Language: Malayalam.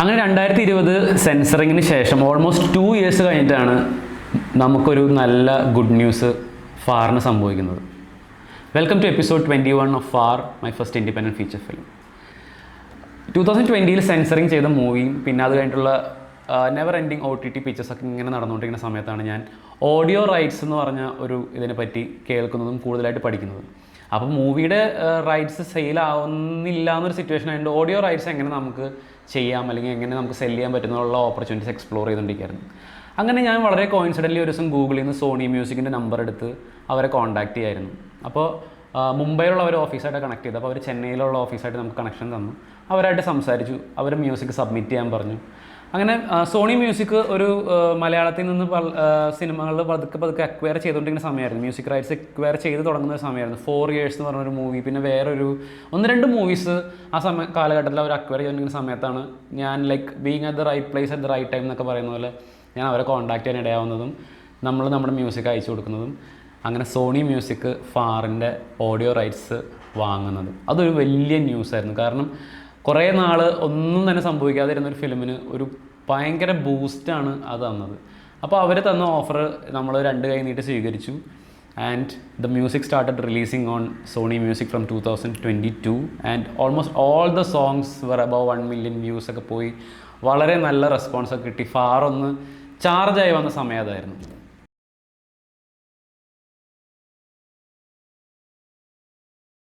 അങ്ങനെ 2020 സെൻസറിങ്ങിന് ശേഷം ഓൾമോസ്റ്റ് 2 ഇയേഴ്സ് കഴിഞ്ഞിട്ടാണ് നമുക്കൊരു നല്ല ഗുഡ് ന്യൂസ് ഫാറിന് സംഭവിക്കുന്നത്. Welcome to episode 21 of far, my first independent feature film. 2020 censoring ചെയ്ത മൂവിയും പിന്നെ അത് കഴിഞ്ഞിട്ടുള്ള നെവർ എൻഡിങ് OTT പിക്ചേഴ്സൊക്കെ ഇങ്ങനെ നടന്നുകൊണ്ടിരിക്കുന്ന സമയത്താണ് ഞാൻ ഓഡിയോ റൈറ്റ്സ് എന്ന് പറഞ്ഞ ഒരു ഇതിനെപ്പറ്റി കേൾക്കുന്നതും കൂടുതലായിട്ട് പഠിക്കുന്നതും. അപ്പോൾ മൂവിയുടെ റൈറ്റ്സ് സെയിൽ ആവുന്നില്ല എന്നൊരു സിറ്റുവേഷൻ ആയതുകൊണ്ട് ഓഡിയോ റൈറ്റ്സ് എങ്ങനെ നമുക്ക് ചെയ്യാം അല്ലെങ്കിൽ എങ്ങനെ നമുക്ക് സെല് ചെയ്യാൻ പറ്റുന്നുള്ള ഓപ്പർച്യൂണിറ്റീസ് എക്സ്പ്ലോർ ചെയ്തുകൊണ്ടിരിക്കുകയായിരുന്നു. അങ്ങനെ ഞാൻ വളരെ കോയിൻസിഡൻ്റലി ഒരു ദിവസം ഗൂഗിളിൽ നിന്ന് സോണി മ്യൂസിക്കിൻ്റെ നമ്പർ എടുത്ത് അവരെ കോൺടാക്ട് ചെയ്യായിരുന്നു. അപ്പോൾ മുംബൈയിലുള്ള ഒരു ഓഫീസായിട്ട് കണക്ട് ചെയ്തു. അപ്പോൾ അവർ ചെന്നൈയിലുള്ള ഓഫീസായിട്ട് നമുക്ക് കണക്ഷൻ തന്നു. അവരായിട്ട് സംസാരിച്ചു, അവർ മ്യൂസിക് സബ്മിറ്റ് ചെയ്യാൻ പറഞ്ഞു. അങ്ങനെ സോണി മ്യൂസിക് ഒരു മലയാളത്തിൽ നിന്ന് സിനിമകൾ പതുക്കെ അക്വയർ ചെയ്തുകൊണ്ടിരിക്കുന്ന സമയമായിരുന്നു. മ്യൂസിക് റൈറ്റ്സ് അക്വയർ ചെയ്ത് തുടങ്ങുന്ന ഒരു സമയമായിരുന്നു. 4 years എന്ന് പറഞ്ഞൊരു മൂവി, പിന്നെ വേറൊരു 1-2 മൂവീസ് ആ കാലഘട്ടത്തിൽ അവർ അക്വയർ ചെയ്തുകൊണ്ടിരിക്കുന്ന സമയത്താണ് ഞാൻ being at the right place at the right time എന്നൊക്കെ പറയുന്ന പോലെ ഞാൻ അവരെ കോൺടാക്ട് ചെയ്യാൻ ഇടയാവുന്നതും നമ്മുടെ മ്യൂസിക് അയച്ചു കൊടുക്കുന്നതും അങ്ങനെ സോണി മ്യൂസിക് ഫാറിൻ്റെ ഓഡിയോ റൈറ്റ്സ് വാങ്ങുന്നതും അതൊരു വലിയ ന്യൂസായിരുന്നു. കാരണം കുറേ നാൾ ഒന്നും തന്നെ സംഭവിക്കാതിരുന്നൊരു ഫിലിമിന് ഒരു ഭയങ്കര ബൂസ്റ്റാണ് അത് തന്നത്. അപ്പോൾ അവർ തന്ന ഓഫർ നമ്മൾ 2 കൈ നീട്ടി സ്വീകരിച്ചു. And the music started releasing on Sony music from 2022 and almost all the songs were above 1 million views ഒക്കെ പോയി വളരെ നല്ല റെസ്പോൺസൊക്കെ കിട്ടി. ഫാർ ഒന്ന് ചാർജായി വന്ന സമയം അതായിരുന്നു.